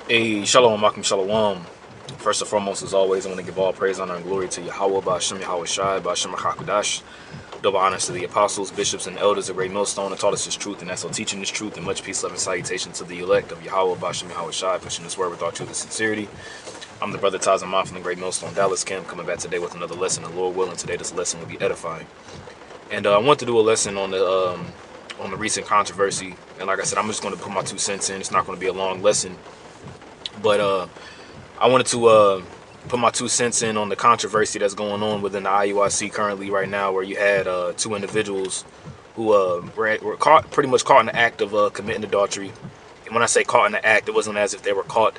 Hey, shalom, Makim, shalom. First and foremost, as always, I want to give all praise, honor, and glory to Yahweh, Ba'ashem Yahweh Shai, Ba'ashem HaKadosh. Double honors to the apostles, bishops, and elders of Great Millstone that taught us this truth, and that's all teaching this truth, and much peace, love, and salutation to the elect of Yahweh, Ba'ashem Yahweh Shai, pushing this word with all truth and sincerity. I'm the brother Tazamon from the Great Millstone Dallas Camp, coming back today with another lesson, and Lord willing, today this lesson will be edifying. And I want to do a lesson on the recent controversy, and like I said, I'm just going to put my 2 cents in. It's not going to be a long lesson. But I wanted to put my 2 cents in on the controversy that's going on within the IUIC currently right now, where you had 2 individuals who were caught, pretty much caught in the act of committing adultery. And when I say caught in the act, it wasn't as if they were caught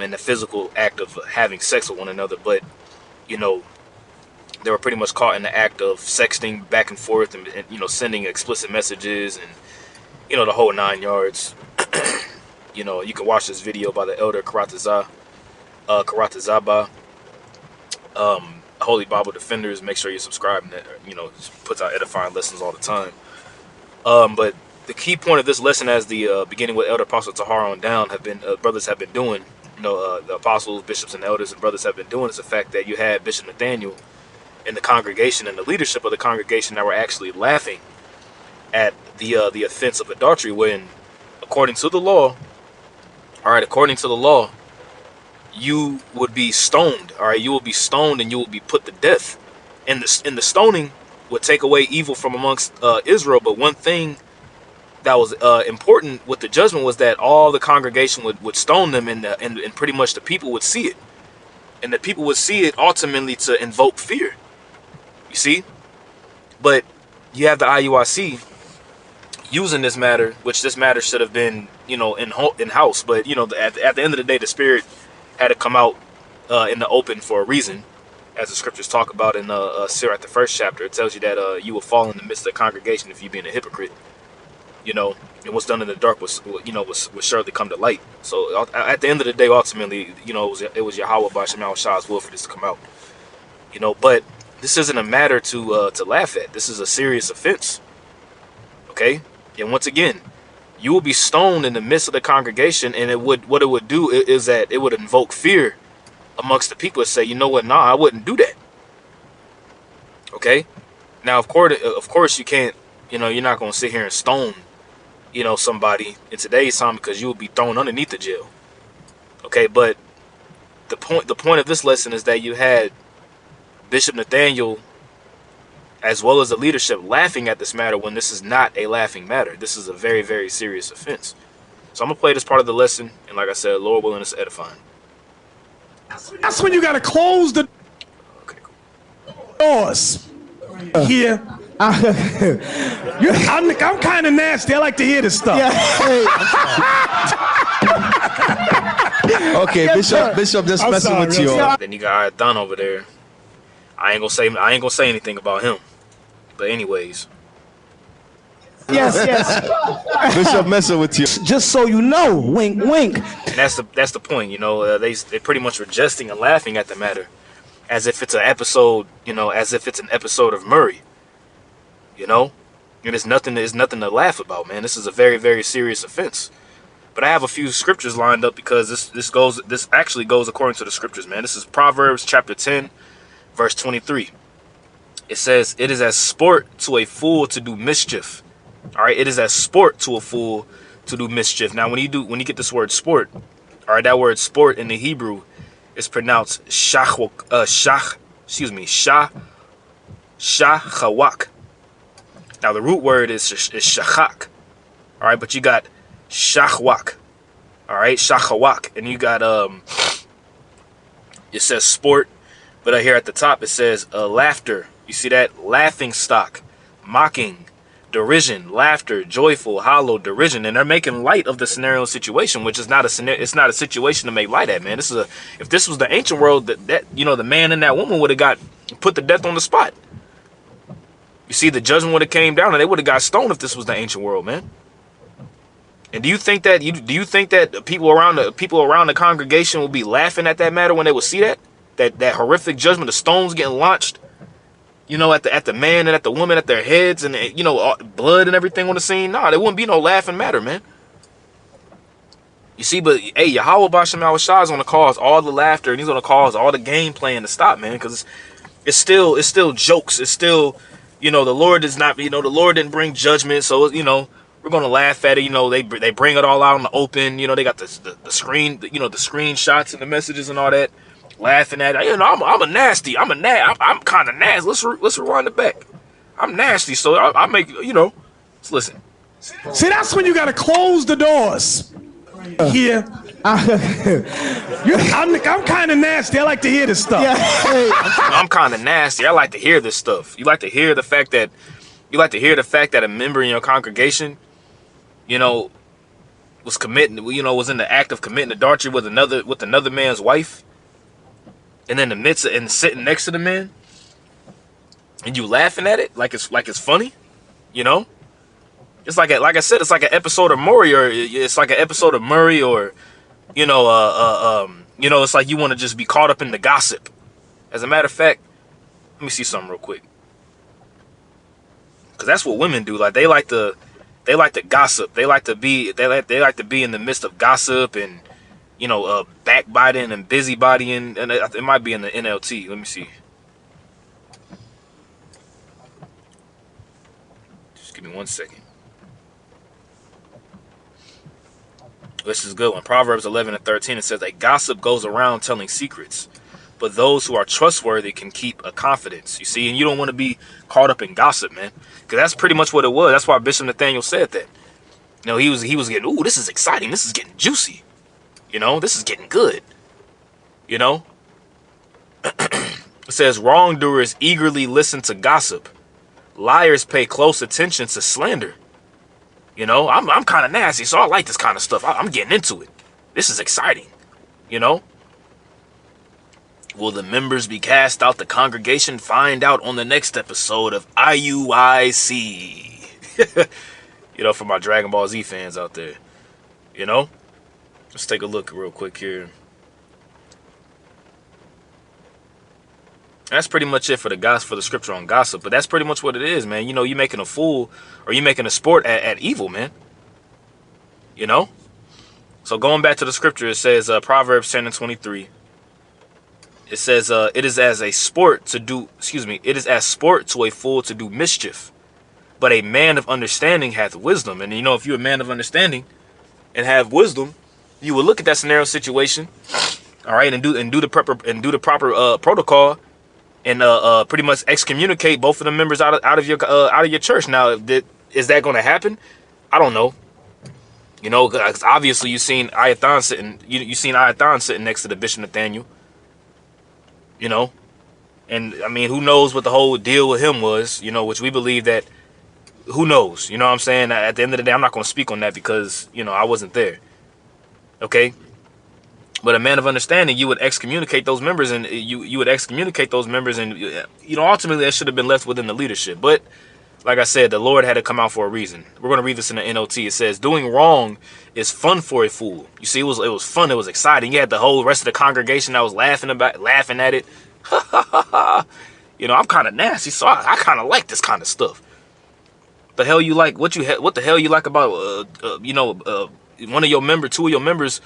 in the physical act of having sex with one another, but you know, they were pretty much caught in the act of sexting back and forth, and you know, sending explicit messages, and you know, the whole 9 yards. You know, you can watch this video by the elder Karatazaba, Holy Bible Defenders. Make sure you're subscribing. That, you know, puts out edifying lessons all the time. But the key point of this lesson, as the beginning with Elder Apostle Tahar on down, have been brothers have been doing. You know, the apostles, bishops, and elders and brothers have been doing is the fact that you had Bishop Nathaniel and the congregation and the leadership of the congregation that were actually laughing at the offense of adultery, when, according to the law. All right, according to the law, you would be stoned. All right, you will be stoned and you will be put to death. And the stoning would take away evil from amongst Israel. But one thing that was important with the judgment was that all the congregation would stone them, and pretty much the people would see it. And the people would see it ultimately to invoke fear. You see? But you have the IUIC using this matter, which this matter should have been, you know, in house, but you know, at the end of the day, the spirit had to come out in the open for a reason, as the scriptures talk about in Sirach, the 1st chapter. It tells you that you will fall in the midst of the congregation if you being a hypocrite. You know, and what's done in the dark was surely come to light. So at the end of the day, ultimately, you know, it was Yahweh Ba'ashem Yahweh Shah's will for this to come out. You know, but this isn't a matter to laugh at. This is a serious offense. Okay. And once again, you will be stoned in the midst of the congregation, and what it would do is that it would invoke fear amongst the people and say, you know what, nah, I wouldn't do that. Okay? Now, of course, you can't, you know, you're not going to sit here and stone, you know, somebody in today's time, because you will be thrown underneath the jail. Okay, but the point of this lesson is that you had Bishop Nathaniel, as well as the leadership, laughing at this matter, when this is not a laughing matter. This is a very, very serious offense. So I'm going to play this part of the lesson, and like I said, Lord willing, it's edifying. That's when you got to close the doors. Here. I'm kind of nasty. I like to hear this stuff. Okay, Bishop, just messing with you. Then you got Don over there. I ain't gonna say anything about him. But anyways. Yes. Bishop messing with you. Just so you know, wink, wink. And that's the point, you know. They pretty much were jesting and laughing at the matter, as if it's an episode, you know, as if it's an episode of Murray, you know. And it's nothing to laugh about, man. This is a very, very serious offense. But I have a few scriptures lined up, because this actually goes according to the scriptures, man. This is Proverbs chapter 10, verse 23. It says, "It is as sport to a fool to do mischief." All right, it is as sport to a fool to do mischief. Now, when you get this word sport, all right, that word sport in the Hebrew is pronounced shachawak. Now, the root word is shachak. All right, but you got shachwak. All right, shachawak, and you got it says sport, but here at the top it says laughter. You see that? Laughing stock, mocking, derision, laughter, joyful, hollow, derision, and they're making light of the scenario situation, which is not a scenario. It's not a situation to make light at, man. If this was the ancient world, that you know, the man and that woman would have got put to death on the spot. You see, the judgment would have came down, and they would have got stoned if this was the ancient world, man. And do you think that people around the congregation will be laughing at that matter when they will see that horrific judgment, the stones getting launched, you know, at the man and at the woman, at their heads, and you know, blood and everything on the scene? Nah, there wouldn't be no laughing matter, man. You see, but hey, Yahweh Bashem Yahushua is gonna cause all the laughter and he's gonna cause all the game playing to stop, man, because it's still jokes. It's still, the Lord is not, the Lord didn't bring judgment, so we're gonna laugh at it. They bring it all out in the open. They got the screen, the screenshots and the messages and all that, laughing at it. I'm a nasty. I'm kind of nasty. Let's rewind it back. I'm nasty, so I make let's listen. See, that's when you gotta close the doors. Here. I'm kind of nasty. I like to hear this stuff. I'm kind of nasty. I like to hear this stuff. You like to hear the fact that a member in your congregation, was was in the act of committing adultery with another man's wife, and in the midst of, and sitting next to the man, and you laughing at it like it's funny, It's like I said, it's like an episode of Murray, or it's like an episode of Murray, or it's like you want to just be caught up in the gossip. As a matter of fact, let me see something real quick, because that's what women do. Like they like to gossip. They like to be in the midst of gossip and backbiting and busybodying, and it might be in the NLT. Let me see. Just give me 1 second. This is a good one. Proverbs 11:13, it says, a gossip goes around telling secrets, but those who are trustworthy can keep a confidence. You see, and you don't want to be caught up in gossip, man, because that's pretty much what it was. That's why Bishop Nathaniel said that. He was getting, ooh, this is exciting. This is getting juicy. This is getting good. It says, wrongdoers eagerly listen to gossip. Liars pay close attention to slander. I'm kind of nasty, so I like this kind of stuff. I'm getting into it. This is exciting. Will the members be cast out the congregation? Find out on the next episode of IUIC. For my Dragon Ball Z fans out there. Let's take a look real quick here. That's pretty much it for the scripture on gossip. But that's pretty much what it is, man. You making a fool, or you making a sport at evil, man. So going back to the scripture, it says Proverbs 10:23. It says it is as sport to a fool to do mischief, but a man of understanding hath wisdom. And if you're a man of understanding and have wisdom, you will look at that scenario situation, all right, and do the proper protocol. And pretty much excommunicate both of the members out of your church. Now, is that going to happen? I don't know. Cause obviously you seen Ayathan sitting. You seen Ayathan sitting next to the Bishop Nathaniel. And I mean, who knows what the whole deal with him was? Which we believe that. Who knows? You know what I'm saying? At the end of the day, I'm not going to speak on that because I wasn't there. Okay. But a man of understanding, you would excommunicate those members, and you would excommunicate those members, and ultimately that should have been left within the leadership. But like I said, the Lord had to come out for a reason. We're going to read this in the NLT. It says, "Doing wrong is fun for a fool." You see, it was fun. It was exciting. You had the whole rest of the congregation that was laughing at it. I'm kind of nasty, so I kind of like this kind of stuff. The hell you like? What the hell you like about one of your members, two of your members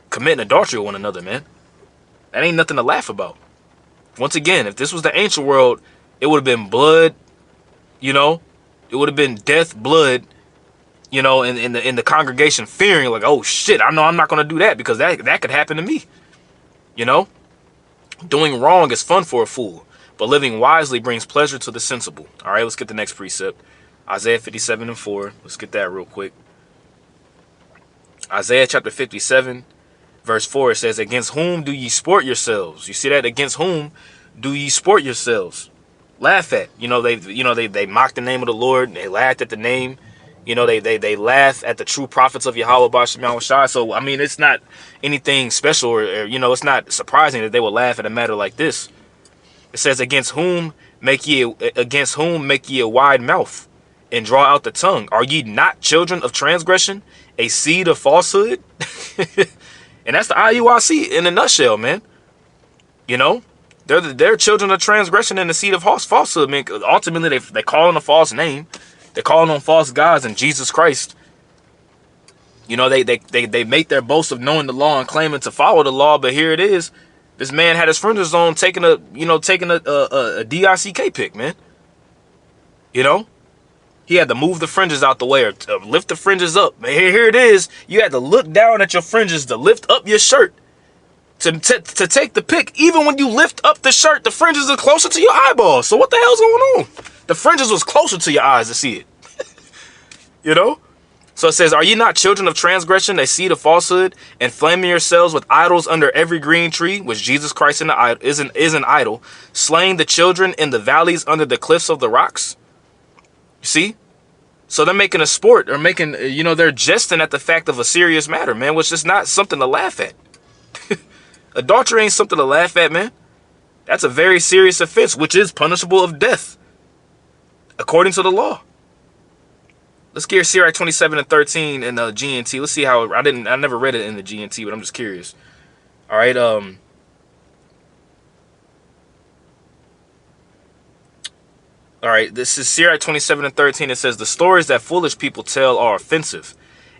committing adultery with one another, man? That ain't nothing to laugh about. Once again, if this was the ancient world, it would have been blood, it would have been death, blood, in the congregation fearing like, oh shit, I know I'm not going to do that because that could happen to me. Doing wrong is fun for a fool, but living wisely brings pleasure to the sensible. All right, let's get the next precept. Isaiah 57:4. Let's get that real quick. Isaiah chapter 57. Verse 4, it says, "Against whom do ye sport yourselves?" You see that? Against whom do ye sport yourselves? Laugh at. They mock the name of the Lord. They laughed at the name. They laugh at the true prophets of Yahweh Bashem Yahushua. So I mean, it's not anything special, or it's not surprising that they will laugh at a matter like this. It says, against whom make ye a wide mouth, and draw out the tongue? Are ye not children of transgression, a seed of falsehood? And that's the IUIC in a nutshell, man. They're children of transgression and the seed of falsehood, man. Ultimately, they call on a false name. They're calling on false gods and Jesus Christ. You know, they make their boast of knowing the law and claiming to follow the law, but here it is. This man had his fringes on taking a DICK pic, man. You know? He had to move the fringes out the way or lift the fringes up. Man, here it is. You had to look down at your fringes to lift up your shirt to take the pic. Even when you lift up the shirt, the fringes are closer to your eyeballs. So what the hell's going on? The fringes was closer to your eyes to see it. You know? So it says, are ye not children of transgression, a seed of falsehood, inflaming yourselves with idols under every green tree, which Jesus Christ is an idol, slaying the children in the valleys under the cliffs of the rocks? You see? So they're making a sport, or making, they're jesting at the fact of a serious matter, man, which is not something to laugh at. Adultery ain't something to laugh at, man. That's a very serious offense, which is punishable of death, according to the law. Let's get Sirach 27 and 13 in GNT. Let's see how, I never read it in the GNT, but I'm just curious. All right, All right, this is Sirach 27 and 13. It says, the stories that foolish people tell are offensive,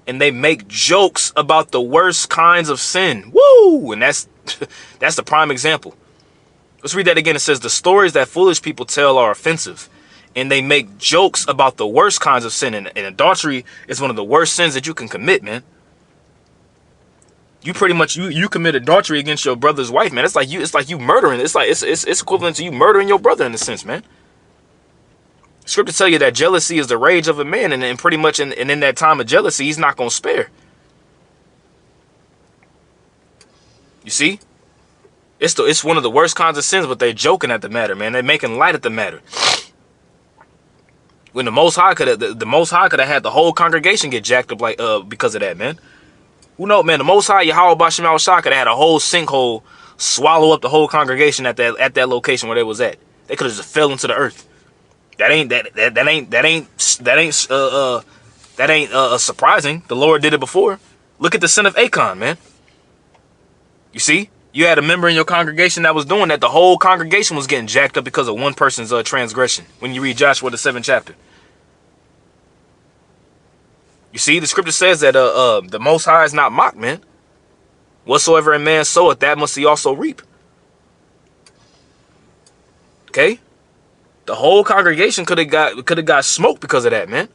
and they make jokes about the worst kinds of sin. Woo! And that's the prime example. Let's read that again. It says, the stories that foolish people tell are offensive, and they make jokes about the worst kinds of sin. And adultery is one of the worst sins that you can commit, man. You pretty much, you commit adultery against your brother's wife, man. It's like you murdering. It's equivalent to you murdering your brother in a sense, man. Scripture tell you that jealousy is the rage of a man, and pretty much in that time of jealousy, he's not going to spare. You see? It's one of the worst kinds of sins, but they're joking at the matter, man. They're making light at the matter. When the Most High could have had the whole congregation get jacked up because of that, man. Who knows, man? The Most High, Yahweh Bashem Yahushua, could have had a whole sinkhole swallow up the whole congregation at that location where they was at. They could have just fell into the earth. That ain't surprising. The Lord did it before. Look at the sin of Achan, man. You see, you had a member in your congregation that was doing that. The whole congregation was getting jacked up because of one person's transgression. When you read Joshua the 7th chapter, you see, the scripture says that the Most High is not mocked, man. Whatsoever a man soweth, that must he also reap. Okay. The whole congregation could have got smoked because of that, man.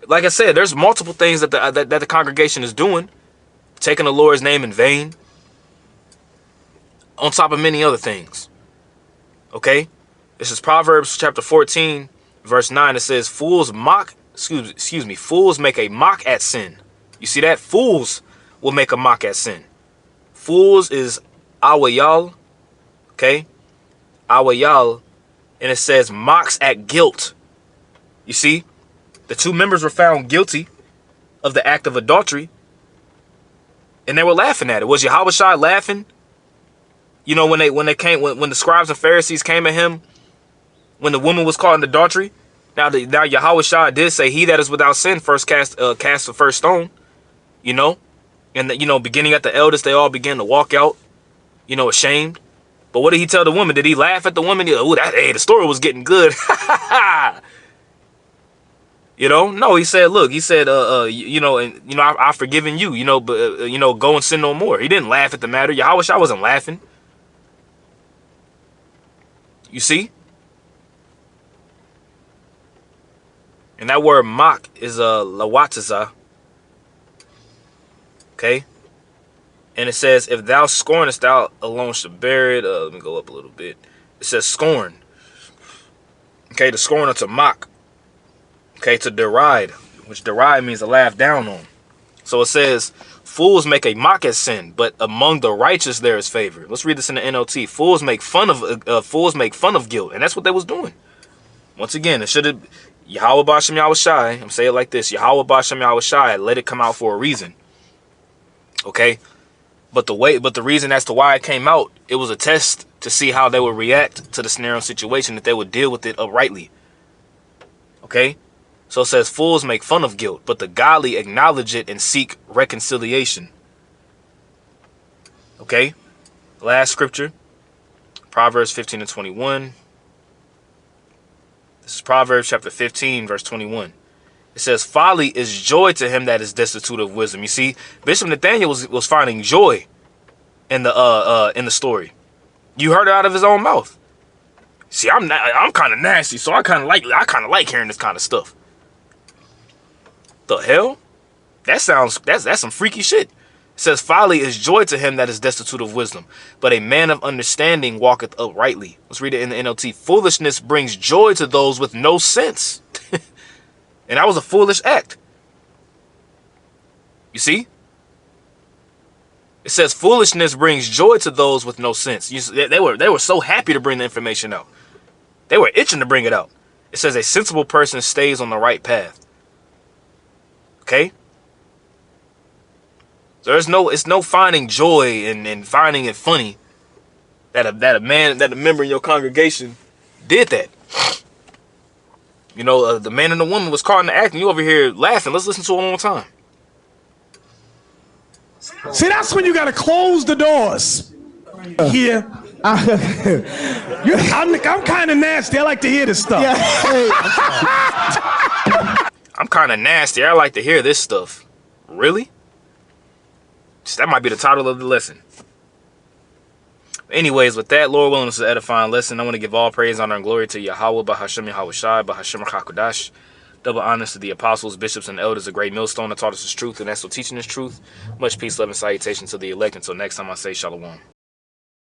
Like I said, there's multiple things that the congregation is doing, taking the Lord's name in vain, on top of many other things. Okay, this is Proverbs chapter 14, verse 9. It says, "Fools mock, excuse me, fools make a mock at sin." You see that? Fools will make a mock at sin. Fools is awayal, okay, awayal. And it says mocks at guilt. You see, the two members were found guilty of the act of adultery, and they were laughing at it. Was Yahushua laughing? You know, when the scribes and Pharisees came at him, when the woman was caught in adultery. Now Yahushua did say, "He that is without sin first cast the first stone." You know, and beginning at the eldest, they all began to walk out, ashamed. But what did he tell the woman? Did he laugh at the woman? The story was getting good. No, he said, look, I've forgiven you, but, go and sin no more. He didn't laugh at the matter. Yahushua wasn't laughing. You see? And that word mock is lawataza. Okay? And it says, if thou scornest, thou alone shall bear it. Let me go up a little bit. It says scorn. Okay, to scorn or to mock. Okay, to deride, which deride means to laugh down on. So it says, fools make a mock at sin, but among the righteous there is favor. Let's read this in the NLT. Fools make fun of guilt, and that's what they was doing. Once again, it should have Yahweh Bashem Yahushai. I'm saying it like this: Yahweh Bashem Yahushai, let it come out for a reason. Okay. But the reason as to why it came out, it was a test to see how they would react to the scenario situation, that they would deal with it uprightly. Okay? So it says, fools make fun of guilt, but the godly acknowledge it and seek reconciliation. Okay? Last scripture, Proverbs 15 and 21. This is Proverbs chapter 15, verse 21. It says, folly is joy to him that is destitute of wisdom. You see, Bishop Nathaniel was finding joy in the story. You heard it out of his own mouth. See, I'm kind of nasty, so I kind of like hearing this kind of stuff. The hell? That's some freaky shit. It says, folly is joy to him that is destitute of wisdom, but a man of understanding walketh uprightly. Let's read it in the NLT. Foolishness brings joy to those with no sense. And that was a foolish act. You see? It says foolishness brings joy to those with no sense. They were so happy to bring the information out. They were itching to bring it out. It says a sensible person stays on the right path. Okay? So it's no finding joy and finding it funny that a member in your congregation did that. You know, the man and the woman was caught in the act, and you over here laughing. Let's listen to it one more time. See, that's when you gotta close the doors. Here. I'm kind of nasty. I like to hear this stuff. Yeah. I'm kind of nasty. I like to hear this stuff. Really? That might be the title of the lesson. Anyways, with that, Lord willing, this is an edifying lesson. I want to give all praise, honor, and glory to Yahweh, Bahashem Yahweh Shai, Bahashem HaKadosh. Double honors to the apostles, bishops, and elders, a great millstone that taught us this truth, and that's still teaching this truth. Much peace, love, and salutation to the elect. Until next time, I say shalom.